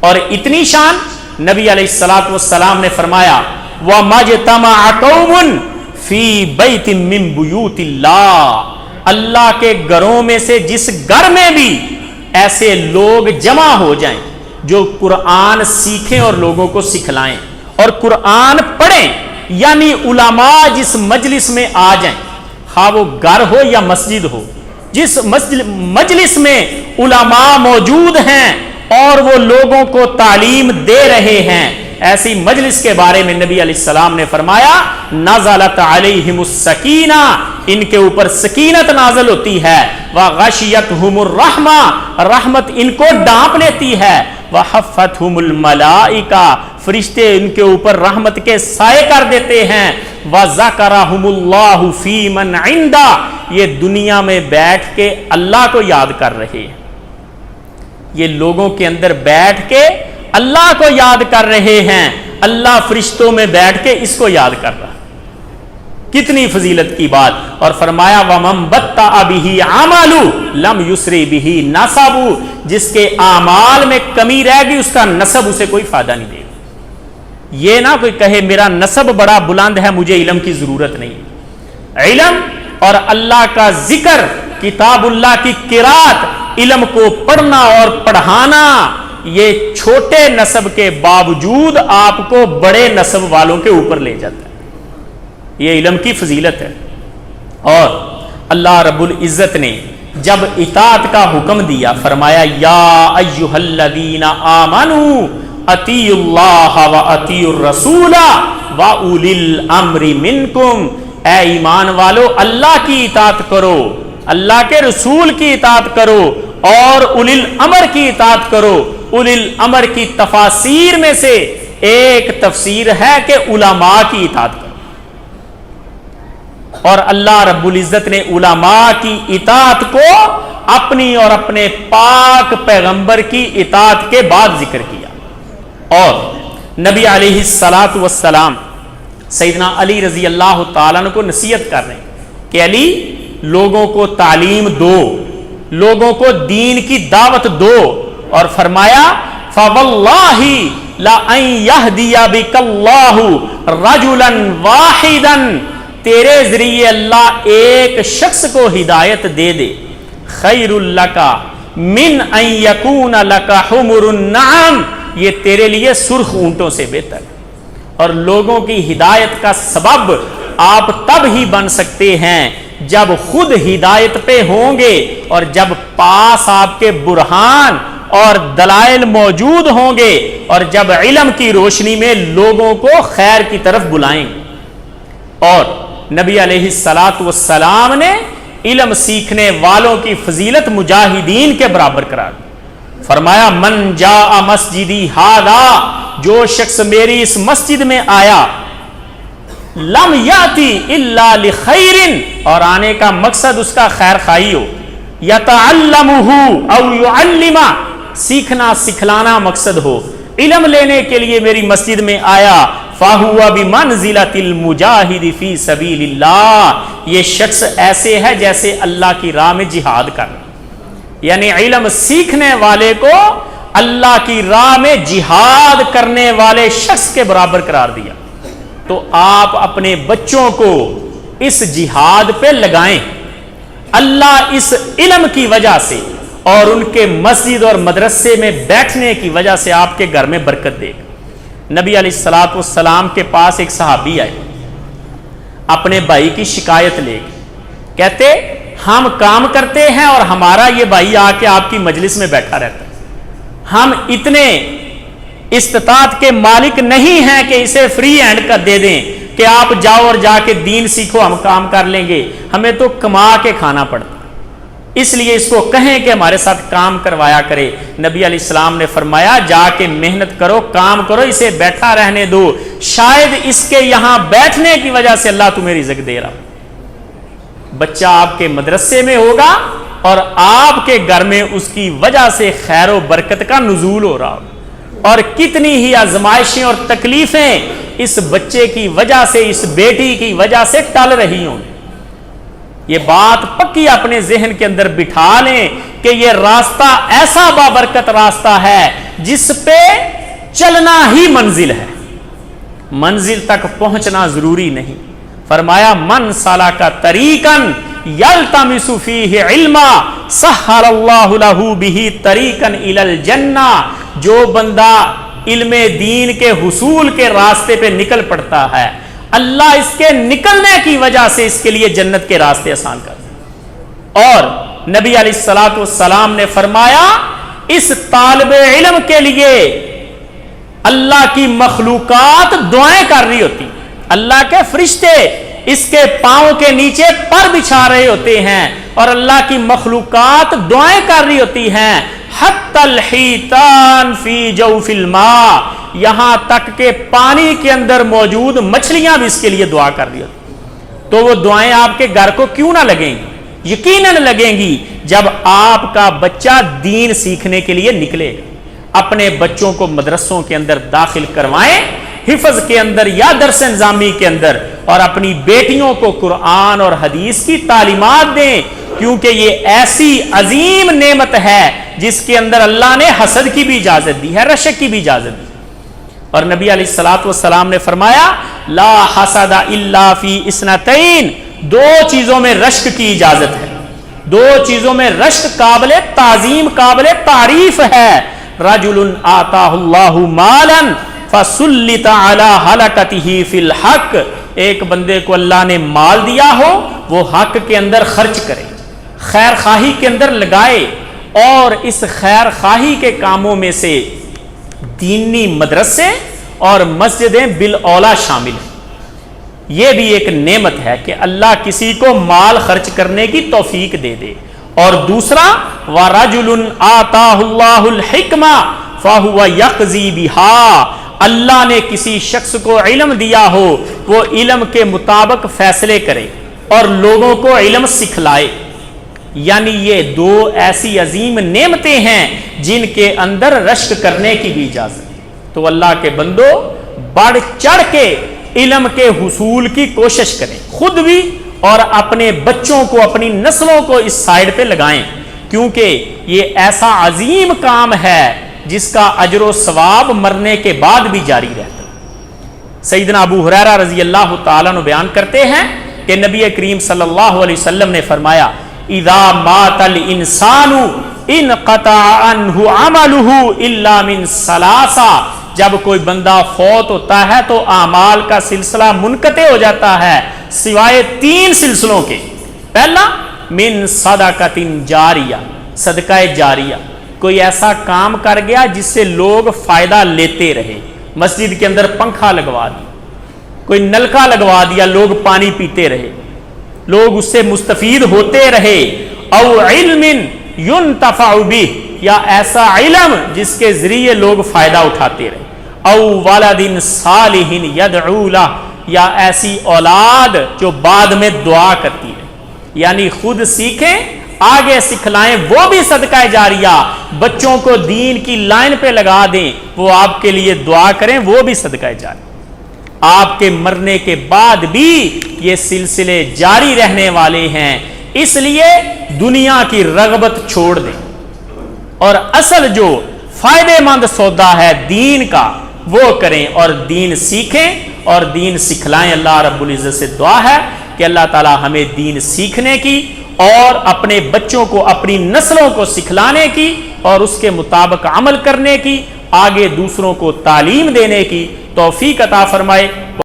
اور اتنی شان نبی علیہ الصلوۃ والسلام نے فرمایا وَمَجْتَمَعَ قَوْمٌ فِي بَيْتٍ مِّن بُيُوتِ اللَّهِ، اللہ کے گھروں میں سے جس گھر میں بھی ایسے لوگ جمع ہو جائیں جو قرآن سیکھیں اور لوگوں کو سکھلائیں اور قرآن پڑھیں، یعنی علماء جس مجلس میں آ جائیں، خواہ وہ گھر ہو یا مسجد ہو، جس مجلس میں علماء موجود ہیں اور وہ لوگوں کو تعلیم دے رہے ہیں، ایسی مجلس کے بارے میں نبی علیہ السلام نے فرمایا نزلت علیہم السکینہ، ان کے اوپر سکینت نازل ہوتی ہے، وغشیتہم الرحمہ، رحمت ان کو ڈانپ لیتی ہے، وحفتہم الملائکہ، فرشتے ان کے اوپر رحمت کے سائے کر دیتے ہیں، وذکرہم اللہ فی من عندہ، یہ دنیا میں بیٹھ کے اللہ کو یاد کر رہے ہیں، یہ لوگوں کے اندر بیٹھ کے اللہ کو یاد کر رہے ہیں، اللہ فرشتوں میں بیٹھ کے اس کو یاد کر رہا، کتنی فضیلت کی بات۔ اور فرمایا وَمَن بَطَّأَ بِهِ عَمَلُ لَمْ يُسْرِ بِهِ نَسَبُ، جس کے اعمال میں کمی رہ گئی اس کا نسب اسے کوئی فائدہ نہیں دے گا۔ یہ نہ کوئی کہے میرا نسب بڑا بلند ہے مجھے علم کی ضرورت نہیں، علم اور اللہ کا ذکر، کتاب اللہ کی قرات، علم کو پڑھنا اور پڑھانا، یہ چھوٹے نسب کے باوجود آپ کو بڑے نسب والوں کے اوپر لے جاتا ہے، یہ علم کی فضیلت ہے۔ اور اللہ رب العزت نے جب اطاعت کا حکم دیا فرمایا یا ایھا الذین آمنوا اطیعوا اللہ واطیعوا الرسول واولی الامر منکم، اے ایمان والو اللہ کی اطاعت کرو، اللہ کے رسول کی اطاعت کرو اور اولی الامر کی اطاعت کرو۔ اولی الامر کی تفاسیر میں سے ایک تفسیر ہے کہ علماء کی اطاعت کرو، اور اللہ رب العزت نے علماء کی اطاعت کو اپنی اور اپنے پاک پیغمبر کی اطاعت کے بعد ذکر کیا۔ اور نبی علیہ الصلوۃ والسلام سیدنا علی رضی اللہ تعالیٰ عنہ کو نصیحت کر رہے ہیں کہ علی لوگوں کو تعلیم دو، لوگوں کو دین کی دعوت دو، اور فرمایا فَوَاللَّهِ لَأَن يَهْدِيَ بِكَ اللَّهُ رَجُلًا وَاحِدًا، تیرے ذریعے اللہ ایک شخص کو ہدایت دے دے، خیر لَكَ مِنْ أَن يَكُونَ لَكَ حُمُرُ النَّعَمِ، یہ تیرے لیے سرخ اونٹوں سے بہتر ہے۔ اور لوگوں کی ہدایت کا سبب آپ تب ہی بن سکتے ہیں جب خود ہدایت پہ ہوں گے اور جب پاس آپ کے برہان اور دلائل موجود ہوں گے، اور جب علم کی روشنی میں لوگوں کو خیر کی طرف بلائیں گے۔ اور نبی علیہ الصلوۃ والسلام نے علم سیکھنے والوں کی فضیلت مجاہدین کے برابر قرار دی، فرمایا من جاء مسجدی ھذا، جو شخص میری اس مسجد میں آیا، لم یاتی الا لخیر، اور آنے کا مقصد اس کا خیر خواہی ہو، یتعلمہ او یعلمہ، سیکھنا سکھلانا مقصد ہو، علم لینے کے لیے میری مسجد میں آیا، فَهُوَ بِمَنْزِلَةِ الْمُجَاهِدِ فِي سَبِيلِ اللَّهِ، یہ شخص ایسے ہے جیسے اللہ کی راہ میں جہاد کر رہا، یعنی علم سیکھنے والے کو اللہ کی راہ میں جہاد کرنے والے شخص کے برابر قرار دیا۔ تو آپ اپنے بچوں کو اس جہاد پہ لگائیں، اللہ اس علم کی وجہ سے اور ان کے مسجد اور مدرسے میں بیٹھنے کی وجہ سے آپ کے گھر میں برکت دے گا۔ نبی علیہ الصلوۃ والسلام کے پاس ایک صحابی آئے، اپنے بھائی کی شکایت لے کے، کہتے ہم کام کرتے ہیں اور ہمارا یہ بھائی آ کے آپ کی مجلس میں بیٹھا رہتا ہے، ہم اتنے استطاعت کے مالک نہیں ہیں کہ اسے فری ہینڈ کر دے دیں کہ آپ جاؤ اور جا کے دین سیکھو، ہم کام کر لیں گے، ہمیں تو کما کے کھانا پڑتا، اس لیے اس کو کہیں کہ ہمارے ساتھ کام کروایا کرے۔ نبی علیہ السلام نے فرمایا جا کے محنت کرو، کام کرو، اسے بیٹھا رہنے دو، شاید اس کے یہاں بیٹھنے کی وجہ سے اللہ تمہیں رزق دے رہا۔ بچہ آپ کے مدرسے میں ہوگا اور آپ کے گھر میں اس کی وجہ سے خیر و برکت کا نزول ہو رہا ہوگا، اور کتنی ہی آزمائشیں اور تکلیفیں اس بچے کی وجہ سے، اس بیٹی کی وجہ سے ٹل رہی ہوں۔ یہ بات پکی اپنے ذہن کے اندر بٹھا لیں کہ یہ راستہ ایسا بابرکت راستہ ہے جس پہ چلنا ہی منزل ہے، منزل تک پہنچنا ضروری نہیں۔ فرمایا من سلک طریقا یلتمس فیہ علما سہل اللہ لہ بہ طریقا الی الجنہ، جو بندہ علم دین کے حصول کے راستے پہ نکل پڑتا ہے، اللہ اس کے نکلنے کی وجہ سے اس کے لیے جنت کے راستے آسان کر دیں۔ اور نبی علیہ الصلوۃ والسلام نے فرمایا اس طالب علم کے لیے اللہ کی مخلوقات دعائیں کر رہی ہوتی، اللہ کے فرشتے اس کے پاؤں کے نیچے پر بچھا رہے ہوتے ہیں اور اللہ کی مخلوقات دعائیں کر رہی ہوتی ہیں، حتی الحیتان فی جوف الماء، یہاں تک کہ پانی کے اندر موجود مچھلیاں بھی اس کے لیے دعا کر رہی ہوتی۔ تو وہ دعائیں آپ کے گھر کو کیوں نہ لگیں گی؟ یقیناً لگیں گی جب آپ کا بچہ دین سیکھنے کے لیے نکلے گا۔ اپنے بچوں کو مدرسوں کے اندر داخل کروائیں، حفظ کے اندر یا درس انظامی کے اندر، اور اپنی بیٹیوں کو قرآن اور حدیث کی تعلیمات دیں، کیونکہ یہ ایسی عظیم نعمت ہے جس کے اندر اللہ نے حسد کی بھی اجازت دی ہے، رشک کی بھی اجازت دی۔ اور نبی علیہ الصلوۃ والسلام نے فرمایا لا حسد الا فی اثنتین، دو چیزوں میں رشک کی اجازت ہے، دو چیزوں میں رشک قابل تعظیم قابل تعریف ہے۔ رجل آتاہ اللہ مالا فسلط علی ہلکتہ فی الحق، ایک بندے کو اللہ نے مال دیا ہو، وہ حق کے اندر خرچ کرے، خیر خواہی کے اندر لگائے، اور اس خیر خواہی کے کاموں میں سے دینی مدرسے اور مسجدیں بالاولیٰ شامل ہیں۔ یہ بھی ایک نعمت ہے کہ اللہ کسی کو مال خرچ کرنے کی توفیق دے دے۔ اور دوسرا وَرَجُلٌ آتَاهُ اللَّهُ الْحِكْمَةَ فَهُوَ يَقْضِي بِهَا، اللہ نے کسی شخص کو علم دیا ہو، وہ علم کے مطابق فیصلے کرے اور لوگوں کو علم سکھلائے۔ یعنی یہ دو ایسی عظیم نعمتیں ہیں جن کے اندر رشک کرنے کی بھی اجازت ہے۔ تو اللہ کے بندو بڑھ چڑھ کے علم کے حصول کی کوشش کریں، خود بھی اور اپنے بچوں کو، اپنی نسلوں کو اس سائیڈ پہ لگائیں، کیونکہ یہ ایسا عظیم کام ہے جس کا اجر و ثواب مرنے کے بعد بھی جاری رہتا ہے۔ سیدنا ابو ہریرہ رضی اللہ تعالیٰ عنہ بیان کرتے ہیں کہ نبی کریم صلی اللہ علیہ وسلم نے فرمایا اذا مات الانسان انقطع عنہ عملہ الا من ثلاثہ، جب کوئی بندہ فوت ہوتا ہے تو اعمال کا سلسلہ منقطع ہو جاتا ہے سوائے تین سلسلوں کے۔ پہلا من صدقۃ جاریہ، صدقہ جاریہ، کوئی ایسا کام کر گیا جس سے لوگ فائدہ لیتے رہے، مسجد کے اندر پنکھا لگوا دیا، کوئی نلکا لگوا دیا، لوگ پانی پیتے رہے، لوگ اس سے مستفید ہوتے رہے۔ او علم ينتفع به، یا ایسا علم جس کے ذریعے لوگ فائدہ اٹھاتے رہے۔ او ولد صالح يدعو له، یا ایسی اولاد جو بعد میں دعا کرتی ہے، یعنی خود سیکھیں آگے سکھلائیں، وہ بھی صدقہ جاریہ، بچوں کو دین کی لائن پہ لگا دیں، وہ آپ کے لیے دعا کریں، وہ بھی صدقہ جاریہ۔ آپ کے مرنے کے بعد بھی یہ سلسلے جاری رہنے والے ہیں، اس لیے دنیا کی رغبت چھوڑ دیں اور اصل جو فائدہ مند سودا ہے دین کا وہ کریں اور دین سیکھیں اور دین سکھلائیں۔ اللہ رب العزت سے دعا ہے کہ اللہ تعالی ہمیں دین سیکھنے کی اور اپنے بچوں کو، اپنی نسلوں کو سکھلانے کی اور اس کے مطابق عمل کرنے کی، آگے دوسروں کو تعلیم دینے کی توفیق عطا فرمائے۔